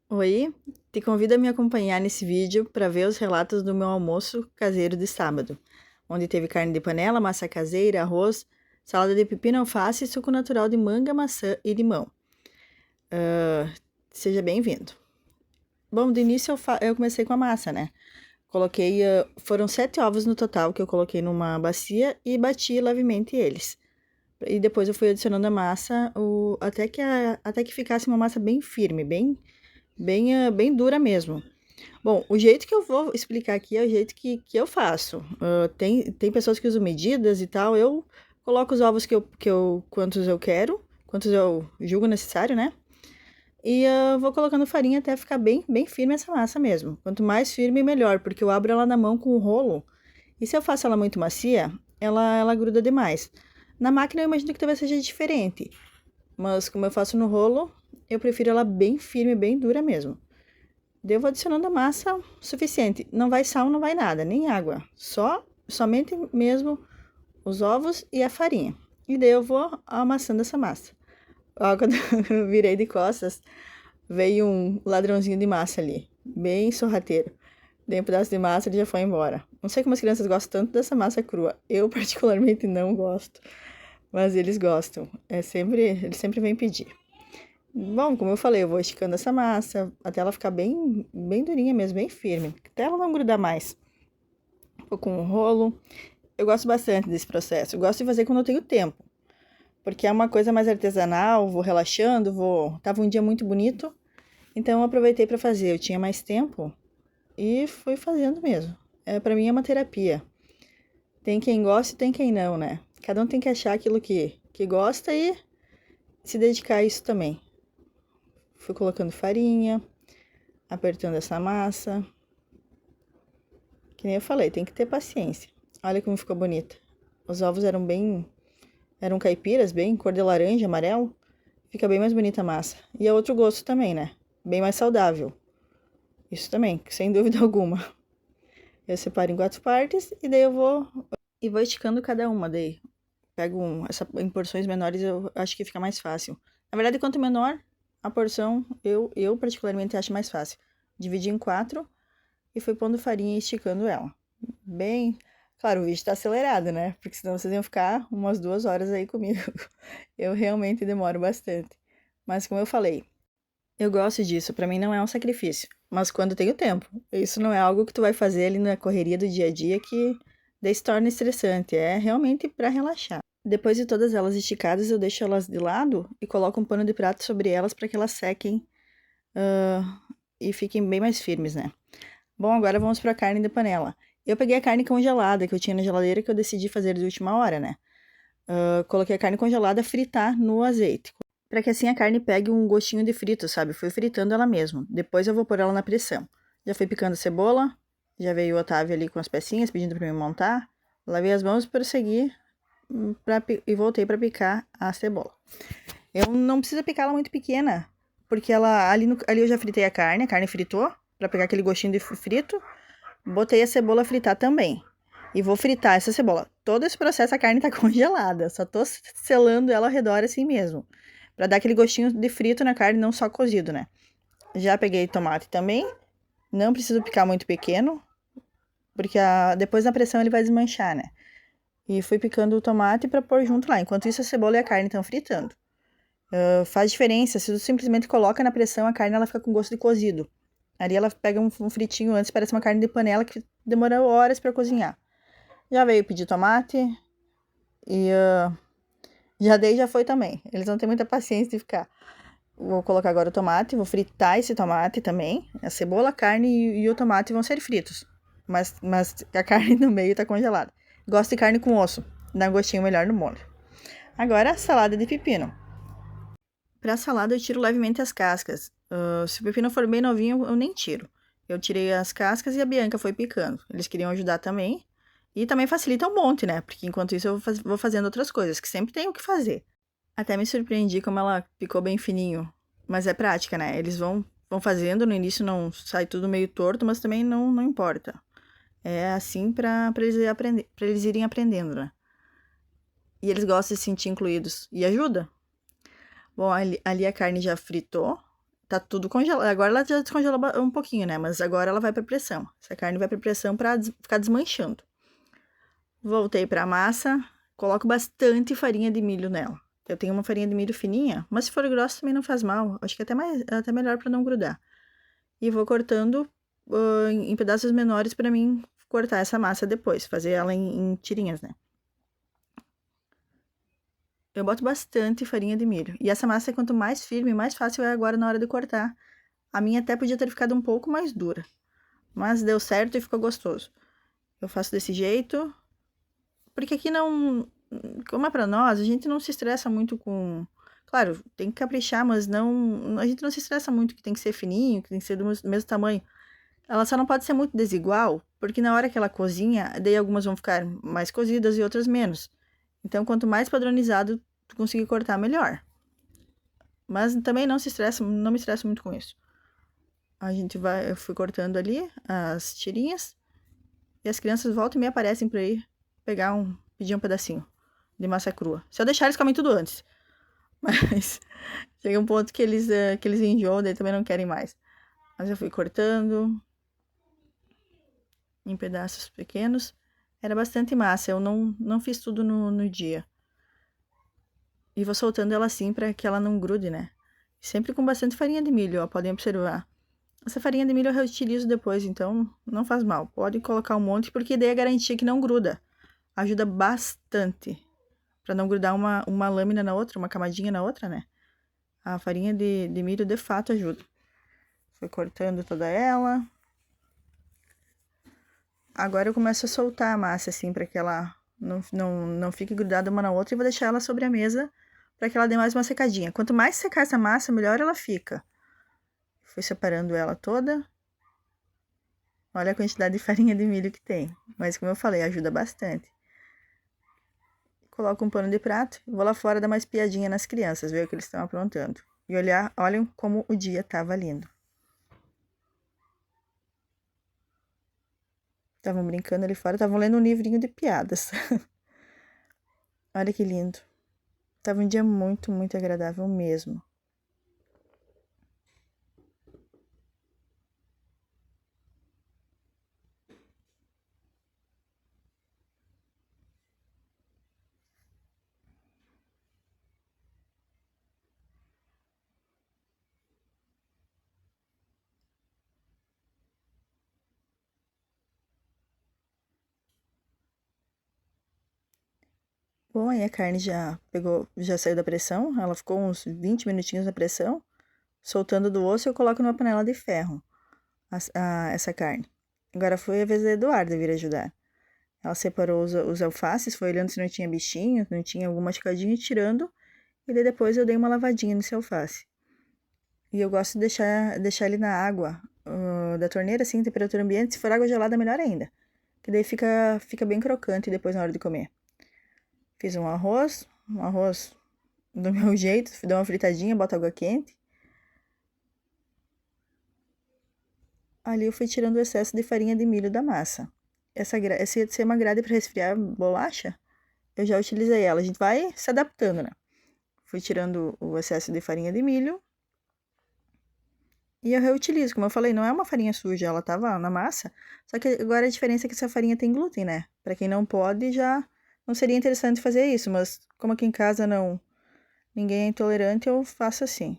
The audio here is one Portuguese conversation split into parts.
Oi, te convido a me acompanhar nesse vídeo para ver os relatos do meu almoço caseiro de sábado, onde teve carne de panela, massa caseira, arroz, salada de pepino, alface e suco natural de manga, maçã e limão. Seja bem-vindo. Bom, de início eu comecei com a massa, né? Coloquei, foram 7 ovos no total que eu coloquei numa bacia e bati levemente eles. E depois eu fui adicionando a massa até que ficasse uma massa bem firme, bem dura mesmo. Bom, o jeito que eu vou explicar aqui é o jeito que eu faço. Tem pessoas que usam medidas e tal. Eu coloco os ovos quantos eu quero, quantos eu julgo necessário, né? E vou colocando farinha até ficar bem firme essa massa mesmo. Quanto mais firme, melhor, porque eu abro ela na mão com o rolo. E se eu faço ela muito macia, ela gruda demais. Na máquina eu imagino que talvez seja diferente. Mas como eu faço no rolo, eu prefiro ela bem firme, bem dura mesmo. Daí eu vou adicionando a massa suficiente. Não vai sal, não vai nada, nem água. Somente mesmo os ovos e a farinha. E daí eu vou amassando essa massa. Ó, quando eu virei de costas, veio um ladrãozinho de massa ali, bem sorrateiro. Dei um pedaço de massa e ele já foi embora. Não sei como as crianças gostam tanto dessa massa crua. Eu particularmente não gosto, mas eles gostam. Eles sempre vêm pedir. Bom, como eu falei, eu vou esticando essa massa até ela ficar bem durinha mesmo, bem firme, até ela não grudar mais. Vou com um rolo. Eu gosto bastante desse processo. Eu gosto de fazer quando eu tenho tempo, porque é uma coisa mais artesanal, vou relaxando, Tava um dia muito bonito, então eu aproveitei para fazer. Eu tinha mais tempo e fui fazendo mesmo. Para mim é uma terapia. Tem quem gosta e tem quem não, né? Cada um tem que achar aquilo que gosta e se dedicar a isso também. Fui colocando farinha, apertando essa massa. Que nem eu falei, tem que ter paciência. Olha como ficou bonita. Os ovos eram caipiras, bem cor de laranja, amarelo. Fica bem mais bonita a massa. E é outro gosto também, né? Bem mais saudável. Isso também, sem dúvida alguma. Eu separo em 4 partes e daí eu vou esticando cada uma daí. Em porções menores, eu acho que fica mais fácil. Na verdade, quanto menor a porção, eu particularmente acho mais fácil. Dividi em 4 e fui pondo farinha e esticando ela. Bem. Claro, o vídeo tá acelerado, né? Porque senão vocês iam ficar umas 2 horas aí comigo. Eu realmente demoro bastante. Mas como eu falei, eu gosto disso. Pra mim não é um sacrifício. Mas quando tenho tempo. Isso não é algo que tu vai fazer ali na correria do dia a dia que daí se torna estressante. É realmente pra relaxar. Depois de todas elas esticadas, eu deixo elas de lado e coloco um pano de prato sobre elas para que elas sequem e fiquem bem mais firmes, né? Bom, agora vamos para a carne de panela. Eu peguei a carne congelada que eu tinha na geladeira que eu decidi fazer de última hora, né? Coloquei a carne congelada fritar no azeite. Para que assim a carne pegue um gostinho de frito, sabe? Fui fritando ela mesmo. Depois eu vou pôr ela na pressão. Já fui picando cebola. Já veio o Otávio ali com as pecinhas pedindo para me montar. Lavei as mãos e prossegui e voltei para picar a cebola. Eu não preciso picar ela muito pequena, porque ali eu já fritei a carne fritou, para pegar aquele gostinho de frito. Botei a cebola a fritar também. E vou fritar essa cebola. Todo esse processo a carne tá congelada. Só tô selando ela ao redor assim mesmo. Pra dar aquele gostinho de frito na carne, não só cozido, né? Já peguei tomate também. Não preciso picar muito pequeno. Porque depois na pressão ele vai desmanchar, né? E fui picando o tomate pra pôr junto lá. Enquanto isso a cebola e a carne estão fritando. Faz diferença. Se tu simplesmente coloca na pressão, a carne ela fica com gosto de cozido. Ali ela pega um fritinho antes, parece uma carne de panela que demora horas para cozinhar. Já veio pedir tomate e já foi também. Eles não têm muita paciência de ficar. Vou colocar agora o tomate, vou fritar esse tomate também. A cebola, a carne e o tomate vão ser fritos. Mas a carne no meio tá congelada. Gosto de carne com osso, dá um gostinho melhor no molho. Agora a salada de pepino. Para a salada eu tiro levemente as cascas. Se o pepino for bem novinho, eu nem tiro. Eu tirei as cascas e a Bianca foi picando. Eles queriam ajudar também. E também facilita um monte, né? Porque enquanto isso eu vou fazendo outras coisas, que sempre tem o que fazer. Até me surpreendi como ela picou bem fininho. Mas é prática, né? Eles vão fazendo, no início não sai tudo meio torto, mas também não importa. É assim para eles irem aprendendo, né? E eles gostam de se sentir incluídos. E ajuda. Bom, ali a carne já fritou. tá tudo congelado. Agora ela já descongelou um pouquinho, né? Mas agora ela vai pra pressão. Essa carne vai pra pressão pra ficar desmanchando. Voltei pra massa, coloco bastante farinha de milho nela. Eu tenho uma farinha de milho fininha, mas se for grossa também não faz mal. Acho que é até melhor pra não grudar. E vou cortando em pedaços menores pra mim cortar essa massa depois, fazer ela em tirinhas, né? Eu boto bastante farinha de milho. E essa massa, quanto mais firme, mais fácil é agora na hora de cortar. A minha até podia ter ficado um pouco mais dura, mas deu certo e ficou gostoso. Eu faço desse jeito, porque aqui não, como é pra nós, a gente não se estressa muito com, claro, tem que caprichar, mas não, a gente não se estressa muito que tem que ser fininho, que tem que ser do mesmo tamanho. Ela só não pode ser muito desigual, porque na hora que ela cozinha, daí algumas vão ficar mais cozidas e outras menos. Então, quanto mais padronizado tu conseguir cortar, melhor. Mas também não se estressa, não me estresso muito com isso. Eu fui cortando ali as tirinhas e as crianças voltam e me aparecem pra ir pedir um pedacinho de massa crua. Se eu deixar, eles comem tudo antes. Mas chega um ponto que eles enjoam, daí também não querem mais. Mas eu fui cortando em pedaços pequenos. Era bastante massa, eu não fiz tudo no dia. E vou soltando ela assim para que ela não grude, né? Sempre com bastante farinha de milho, ó, podem observar. Essa farinha de milho eu reutilizo depois, então não faz mal. Pode colocar um monte, porque daí é garantia que não gruda. Ajuda bastante. Para não grudar uma lâmina na outra, uma camadinha na outra, né? A farinha de milho de fato ajuda. Fui cortando toda ela. Agora eu começo a soltar a massa, assim, para que ela não fique grudada uma na outra. E vou deixar ela sobre a mesa para que ela dê mais uma secadinha. Quanto mais secar essa massa, melhor ela fica. Fui separando ela toda. Olha a quantidade de farinha de milho que tem. Mas como eu falei, ajuda bastante. Coloco um pano de prato e vou lá fora dar uma espiadinha nas crianças, ver o que eles estão aprontando. E olhem como o dia tava lindo. Estavam brincando ali fora, estavam lendo um livrinho de piadas. Olha que lindo. Tava um dia muito, muito agradável mesmo. Bom, aí a carne já saiu da pressão, ela ficou uns 20 minutinhos na pressão. Soltando do osso, eu coloco numa panela de ferro essa carne. Agora foi a vez da Eduarda vir ajudar. Ela separou os alfaces, foi olhando se não tinha bichinho, não tinha alguma machucadinha, e tirando. E daí depois eu dei uma lavadinha nesse alface. E eu gosto de deixar ele na água da torneira, assim, temperatura ambiente. Se for água gelada, melhor ainda. Que daí fica bem crocante depois na hora de comer. Fiz um arroz do meu jeito, dou uma fritadinha, boto água quente. Ali eu fui tirando o excesso de farinha de milho da massa. Essa ia ser uma grade para resfriar bolacha, eu já utilizei ela. A gente vai se adaptando, né? Fui tirando o excesso de farinha de milho. E eu reutilizo, como eu falei, não é uma farinha suja, ela tava na massa. Só que agora a diferença é que essa farinha tem glúten, né? Para quem não pode, já não seria interessante fazer isso, mas como aqui em casa ninguém é intolerante, eu faço assim.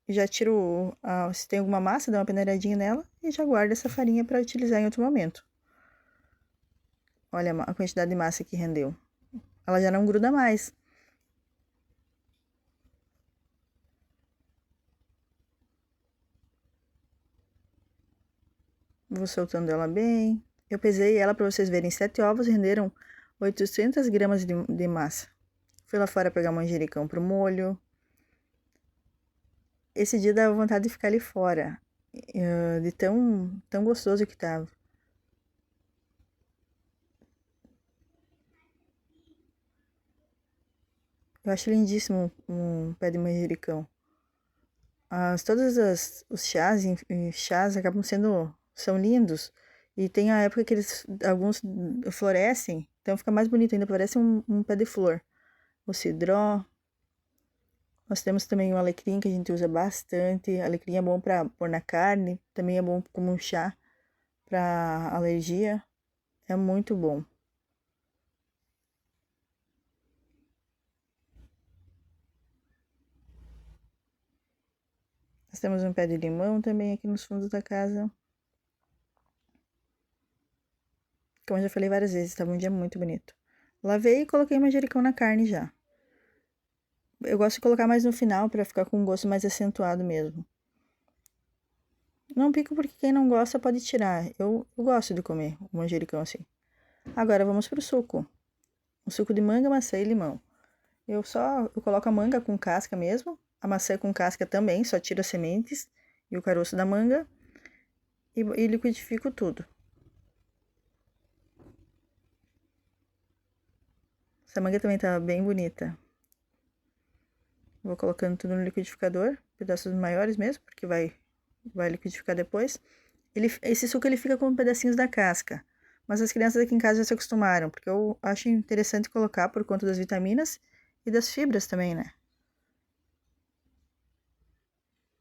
Já tiro, se tem alguma massa, dou uma peneiradinha nela e já guardo essa farinha para utilizar em outro momento. Olha a quantidade de massa que rendeu. Ela já não gruda mais. Vou soltando ela bem. Eu pesei ela para vocês verem. 7 ovos renderam 800 gramas de massa. Fui lá fora pegar manjericão pro molho. Esse dia dava vontade de ficar ali fora. De tão gostoso que tava. Eu acho lindíssimo um pé de manjericão. Os chás acabam são lindos. E tem a época que alguns florescem, então fica mais bonito ainda, parece um pé de flor. O cidró. Nós temos também o alecrim que a gente usa bastante. Alecrim é bom para pôr na carne, também é bom como um chá para alergia. É muito bom. Nós temos um pé de limão também aqui nos fundos da casa. Como eu já falei várias vezes, estava um dia muito bonito. Lavei e coloquei manjericão na carne já. Eu gosto de colocar mais no final para ficar com um gosto mais acentuado mesmo. Não pico porque quem não gosta pode tirar. Eu gosto de comer o manjericão assim. Agora vamos pro suco. O suco de manga, maçã e limão. Eu coloco a manga com casca mesmo, a maçã com casca também, só tiro as sementes e o caroço da manga e liquidifico tudo. Essa manga também tá bem bonita. Vou colocando tudo no liquidificador, pedaços maiores mesmo, porque vai liquidificar depois. Esse suco ele fica com pedacinhos da casca, mas as crianças aqui em casa já se acostumaram, porque eu acho interessante colocar por conta das vitaminas e das fibras também, né?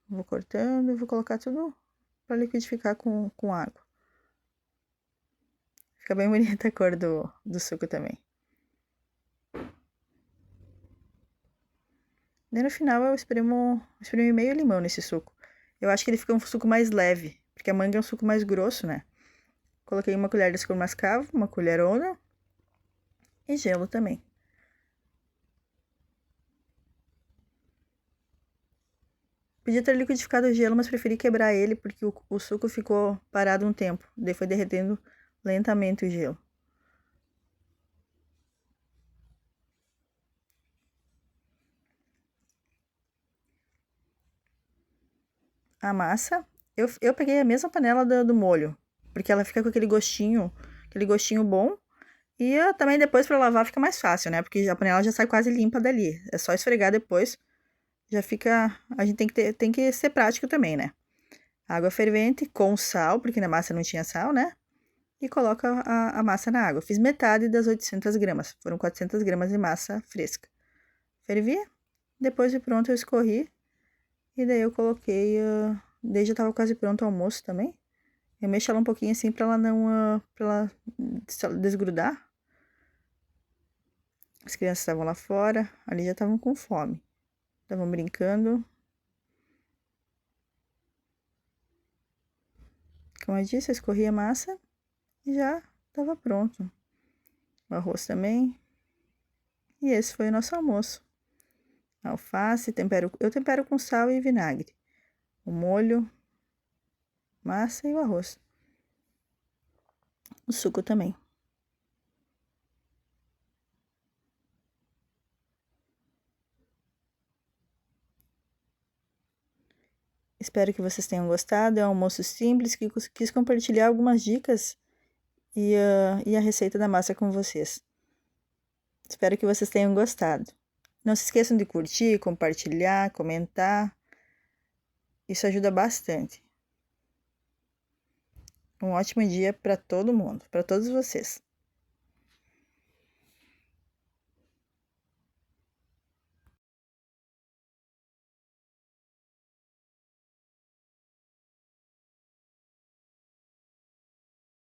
Vou cortando e vou colocar tudo para liquidificar com água. Fica bem bonita a cor do suco também. Daí no final eu espremo meio limão nesse suco. Eu acho que ele fica um suco mais leve, porque a manga é um suco mais grosso, né? Coloquei uma colher de açúcar mascavo, uma colherona e gelo também. Podia ter liquidificado o gelo, mas preferi quebrar ele porque o suco ficou parado um tempo. Daí foi derretendo lentamente o gelo. A massa, eu peguei a mesma panela do molho, porque ela fica com aquele gostinho bom. E também depois para lavar fica mais fácil, né? Porque a panela já sai quase limpa dali. É só esfregar depois, já fica. A gente tem que ser prático também, né? Água fervente com sal, porque na massa não tinha sal, né? E coloca a massa na água. Fiz metade das 800 gramas, foram 400 gramas de massa fresca. Fervi, depois de pronto eu escorri e daí eu coloquei. Daí já tava quase pronto o almoço também. Eu mexo ela um pouquinho assim pra ela não. Pra ela desgrudar. As crianças estavam lá fora, ali já estavam com fome. Estavam brincando. Como eu disse, eu escorri a massa e já estava pronto. O arroz também. E esse foi o nosso almoço. Alface, eu tempero com sal e vinagre. O molho, massa e o arroz. O suco também. Espero que vocês tenham gostado. É um almoço simples que quis compartilhar algumas dicas e a receita da massa com vocês. Espero que vocês tenham gostado. Não se esqueçam de curtir, compartilhar, comentar. Isso ajuda bastante. Um ótimo dia para todo mundo, para todos vocês.